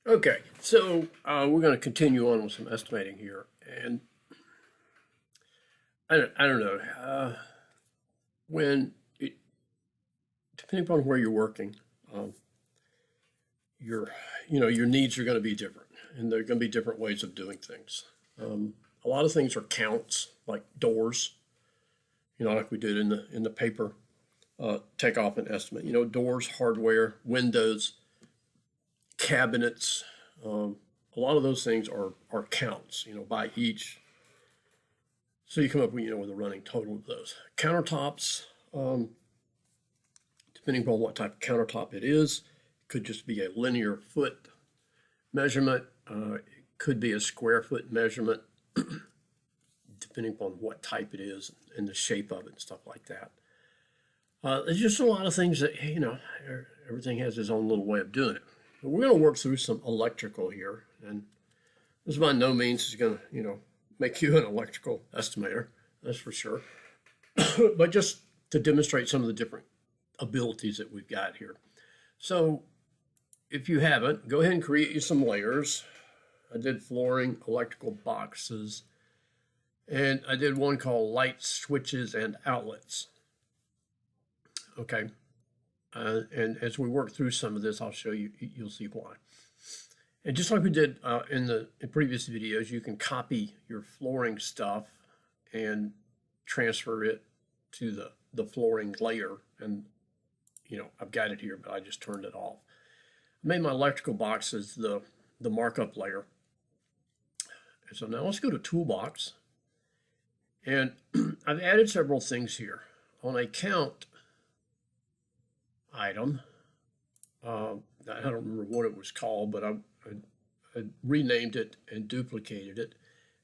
Okay, so we're going to continue on with some estimating here, and I don't know when it, depending upon where you're working, um, your your needs are going to be different, and there are going to be different ways of doing things. A lot of things are counts, like doors, like we did in the paper takeoff and estimate. Doors, hardware, windows, cabinets. A lot of those things are counts, by each. So you come up with a running total of those. Countertops, depending upon what type of countertop it is, it could just be a linear foot measurement. It could be a square foot measurement, depending upon what type it is and the shape of it and stuff like that. There's just a lot of things that, everything has its own little way of doing it. But we're going to work through some electrical here, and this by no means is going to, make you an electrical estimator, that's for sure. But just to demonstrate some of the different abilities that we've got here. So if you haven't, go ahead and create you some layers. I did flooring, electrical boxes, and I did one called light switches and outlets. Okay. And as we work through some of this, I'll show you, you'll see why. And just like we did in previous videos, you can copy your flooring stuff and transfer it to the flooring layer. And, I've got it here, but I just turned it off. I made my electrical boxes the markup layer. And so now let's go to Toolbox. And I've added several things here. On a count item, I don't remember what it was called, but I renamed it and duplicated it.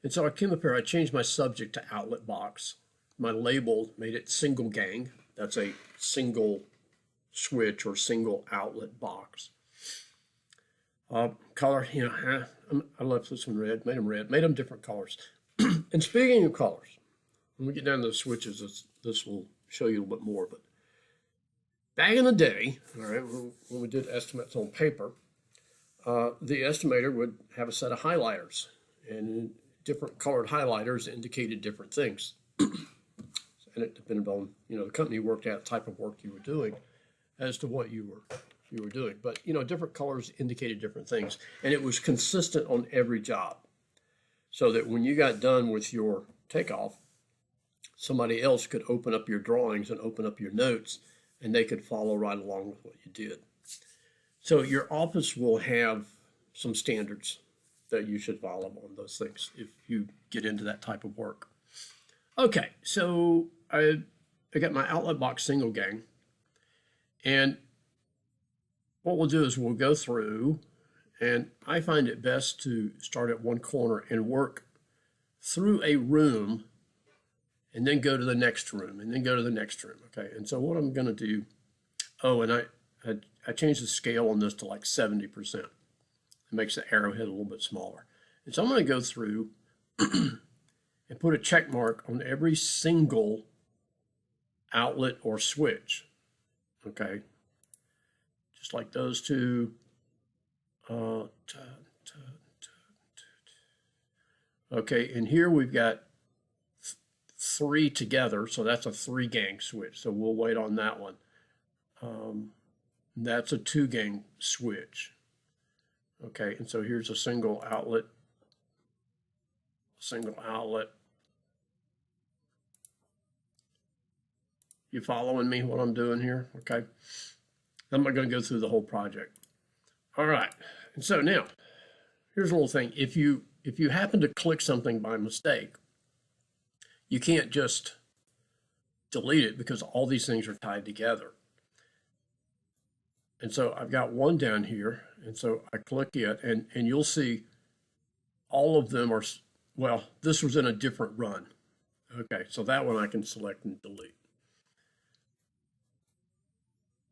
And so I came up here, I changed my subject to outlet box. My label made it single gang. That's a single switch or single outlet box. Color, I left this one red, made them different colors. And speaking of colors, when we get down to the switches, this will show you a little bit more. But back in the day, all right, when we did estimates on paper, the estimator would have a set of highlighters, and different colored highlighters indicated different things. And it depended on the company you worked at, type of work you were doing, as to what you were doing. But different colors indicated different things, and it was consistent on every job, so that when you got done with your takeoff, somebody else could open up your drawings and open up your notes, and they could follow right along with what you did. So your office will have some standards that you should follow on those things if you get into that type of work. Okay, so I got my outlet box single gang, and what we'll do is we'll go through, and I find it best to start at one corner and work through a room and then go to the next room and then go to the next room. Okay, and so what I'm going to do, and I changed the scale on this to like 70%. It makes the arrowhead a little bit smaller. And so I'm going to go through and put a check mark on every single outlet or switch. Okay, just like those two. Okay, and here we've got three together, so that's a 3-gang switch. So we'll wait on that one. That's a 2-gang switch. Okay, and so here's a single outlet. You following me what I'm doing here? Okay. I'm not going to go through the whole project. All right. And so now, here's a little thing. If you happen to click something by mistake, you can't just delete it because all these things are tied together. And so I've got one down here, and so I click it, and you'll see all of them are, well, this was in a different run. Okay, so that one I can select and delete.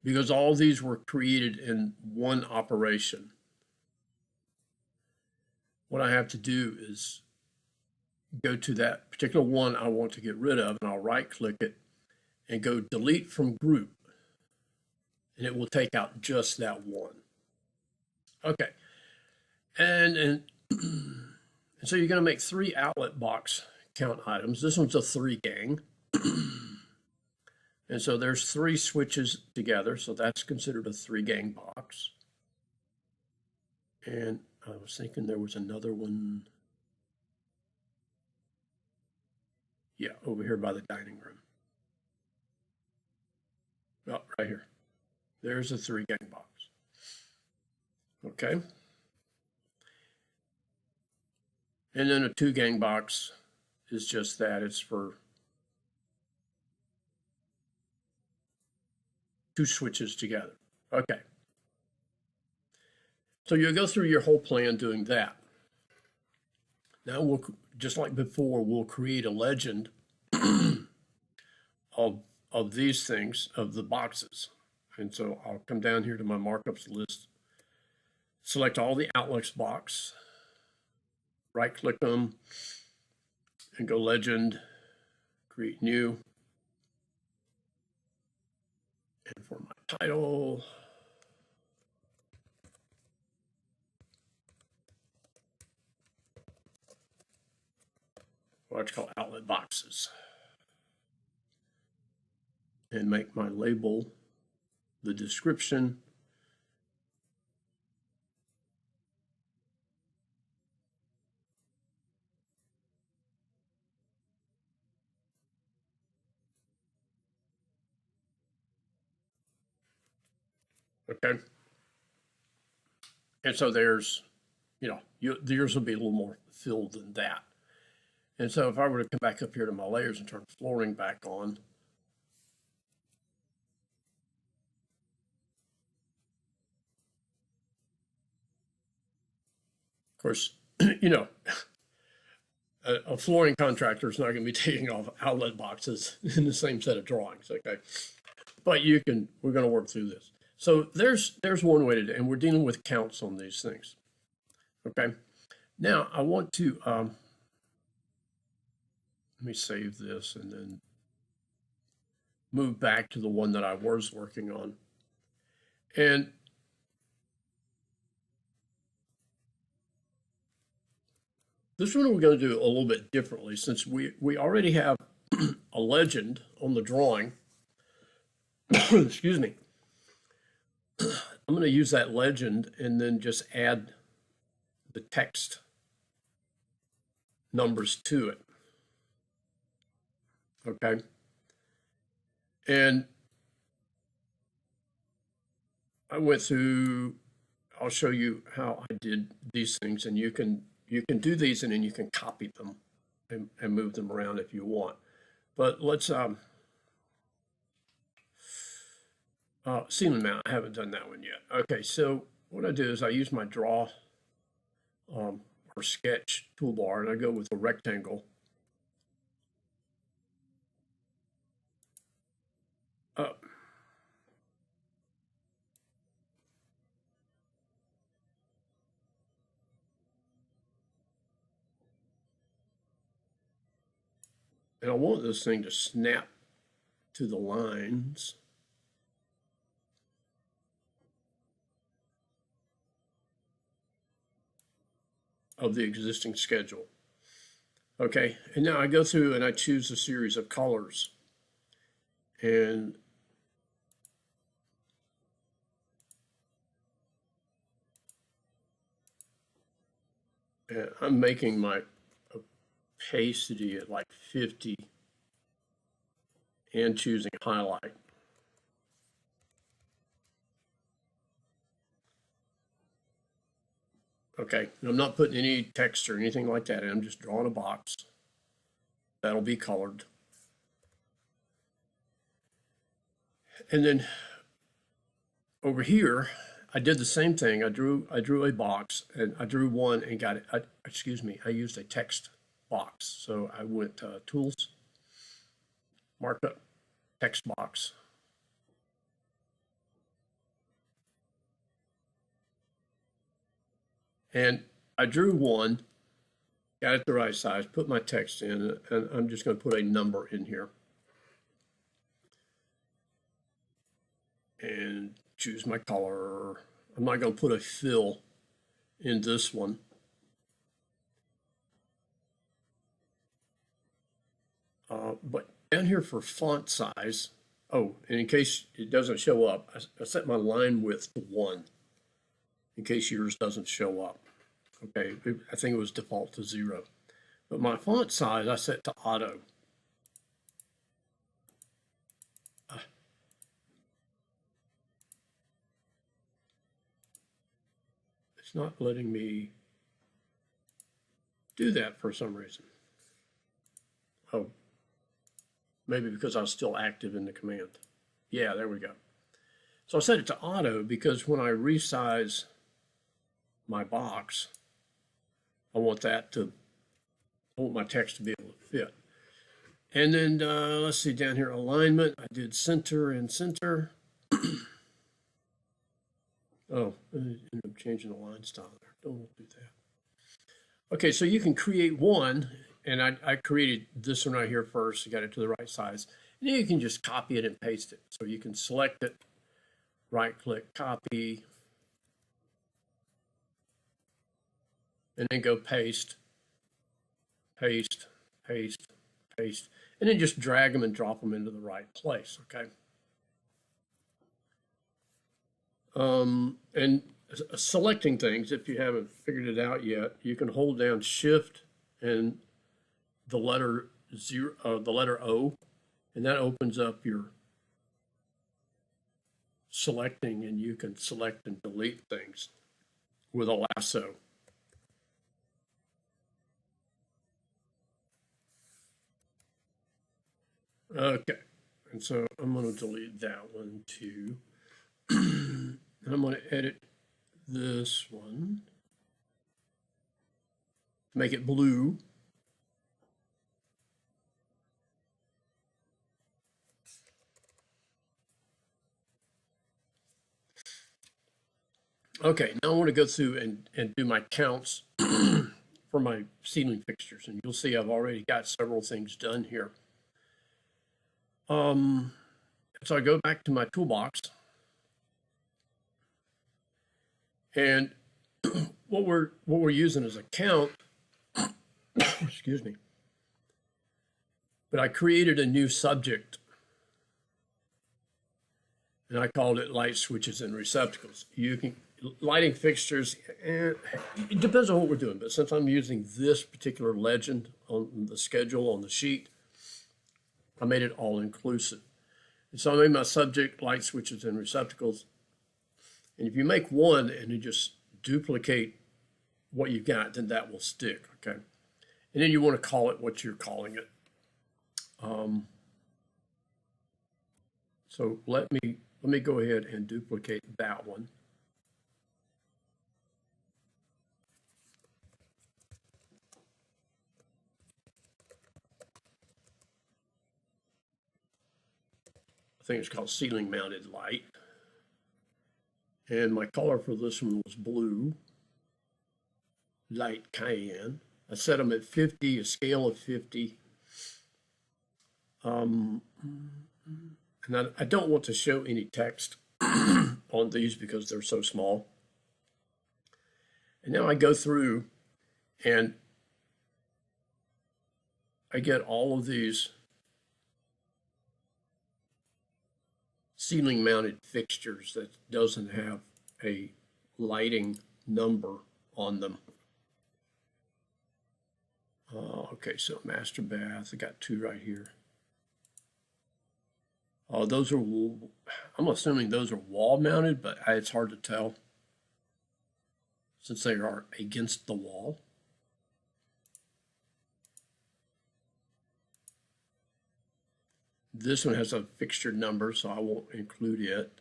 Because all these were created in one operation. What I have to do is go to that particular one I want to get rid of, and I'll right-click it and go delete from group. And it will take out just that one. Okay, And so you're going to make 3 outlet box count items. This one's a 3 gang. And so there's 3 switches together, so that's considered a 3 gang box. And I was thinking there was another one. Yeah, over here by the dining room. Oh, right here. There's a 3 gang box. Okay. And then a 2 gang box is just that. It's for 2 switches together. Okay. So you'll go through your whole plan doing that. Now we'll, just like before, we'll create a legend of these things, of the boxes. And so I'll come down here to my markups list, select all the outlets box, right click them, and go legend, create new. And for my title, what's called outlet boxes. And make my label the description. Okay. And so there's, yours will be a little more filled than that. And so if I were to come back up here to my layers and turn flooring back on, of course, a flooring contractor is not going to be taking off outlet boxes in the same set of drawings, okay? But we're going to work through this. So there's one way to do it, and we're dealing with counts on these things, okay? Now I want to, let me save this and then move back to the one that I was working on. And this one we're going to do a little bit differently since we already have a legend on the drawing. Excuse me. I'm going to use that legend and then just add the text numbers to it. Okay. And I went through, I'll show you how I did these things, and you can do these and then you can copy them and move them around if you want. But let's ceiling mount. I haven't done that one yet. Okay, so what I do is I use my draw or sketch toolbar, and I go with a rectangle. And I want this thing to snap to the lines. Of the existing schedule. Okay, and now I go through and I choose a series of colors. And I'm making my opacity at like 50 and choosing highlight. Okay, and I'm not putting any text or anything like that in. I'm just drawing a box. That'll be colored. And then over here, I did the same thing. I drew a box, and I drew one and got it. I used a text box. So I went Tools, Markup Text Box. And I drew one, got it the right size, put my text in, and I'm just going to put a number in here. And choose my color. I'm not going to put a fill in this one. But down here for font size, oh, and in case it doesn't show up, I set my line width to 1 in case yours doesn't show up. Okay, I think it was default to 0. But my font size I set to auto. It's not letting me do that for some reason. Oh, maybe because I was still active in the command. Yeah, there we go. So I set it to auto because when I resize my box, I want my text to be able to fit. And then let's see down here, alignment. I did center and center. Oh, I ended up changing the line style there. Don't do that. Okay, so you can create one, and I created this one right here first. You got it to the right size. And then you can just copy it and paste it. So you can select it, right-click, copy, and then go paste, paste, paste, paste, and then just drag them and drop them into the right place, okay? And selecting things, if you haven't figured it out yet, you can hold down Shift and the letter O, and that opens up your selecting, and you can select and delete things with a lasso. Okay, and so I'm going to delete that one too. And I'm going to edit this one, make it blue. Okay, now I want to go through and do my counts for my ceiling fixtures, and you'll see I've already got several things done here. So I go back to my toolbox, and what we're using is a count. Excuse me. But I created a new subject, and I called it light switches and receptacles. You can lighting fixtures, and it depends on what we're doing, but since I'm using this particular legend on the schedule on the sheet, I made it all inclusive. And so I made my subject light switches and receptacles. And if you make one and you just duplicate what you've got, then that will stick, okay? And then you want to call it what you're calling it. So let me go ahead and duplicate that one. I think it's called ceiling mounted light. And my color for this one was blue, light cayenne. I set them at 50, a scale of 50. And I don't want to show any text on these because they're so small. And now I go through and I get all of these ceiling mounted fixtures that doesn't have a lighting number on them. Okay, so master bath, I got 2 right here. Those are, I'm assuming those are wall mounted, but it's hard to tell since they are against the wall. This one has a fixture number, so I won't include it.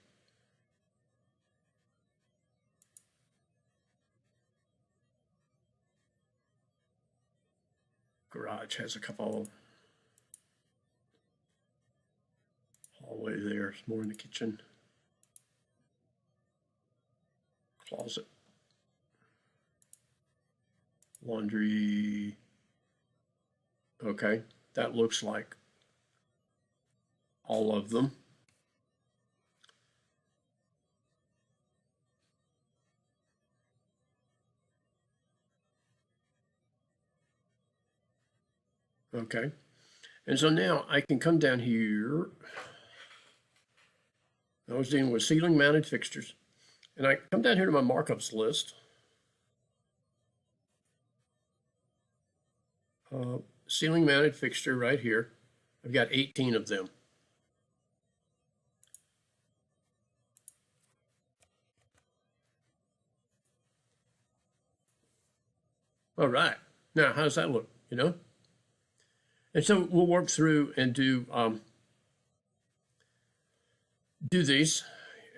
Garage has a couple. Hallway there, it's more in the kitchen. Closet. Laundry. Okay, that looks like all of them. Okay. And so now I can come down here. I was dealing with ceiling mounted fixtures. And I come down here to my markups list. Ceiling mounted fixture right here. I've got 18 of them. All right. Now, how does that look? You know? And so we'll work through and do these.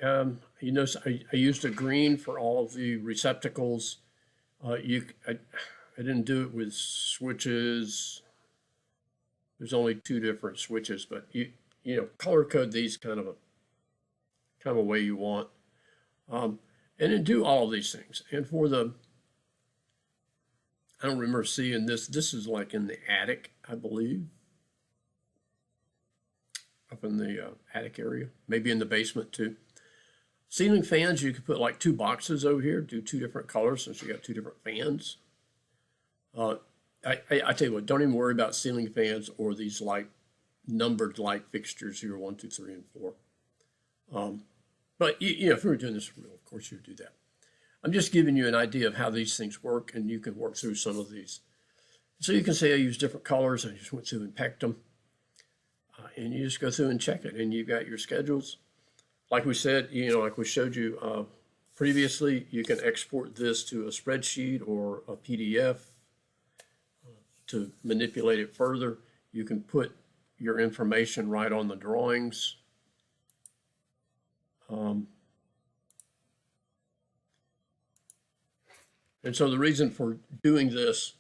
You notice I used a green for all of the receptacles. I didn't do it with switches. There's only 2 different switches, but you know, color code these kind of a way you want, and then do all of these things. And for the, I don't remember seeing this. This is like in the attic, I believe, up in the attic area, maybe in the basement too. Ceiling fans, you could put like 2 boxes over here, do 2 different colors since you got 2 different fans. I tell you what, don't even worry about ceiling fans or these like numbered light fixtures here, 1, 2, 3, and 4. But you know, if we were doing this for real, of course you would do that. I'm just giving you an idea of how these things work, and you can work through some of these. So you can say I use different colors. I just went through and packed them. And you just go through and check it, and you've got your schedules. Like we said, you know, like we showed you previously, you can export this to a spreadsheet or a PDF to manipulate it further. You can put your information right on the drawings. And so the reason for doing this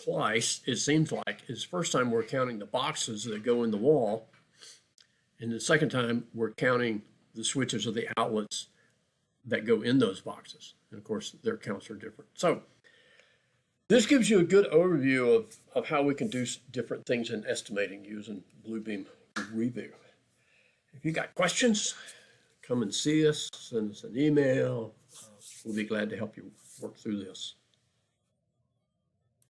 twice, it seems like, is first time we're counting the boxes that go in the wall, and the second time we're counting the switches of the outlets that go in those boxes. And of course, their counts are different. So this gives you a good overview of how we can do different things in estimating using Bluebeam Review. If you got questions, come and see us, send us an email. We'll be glad to help you work through this.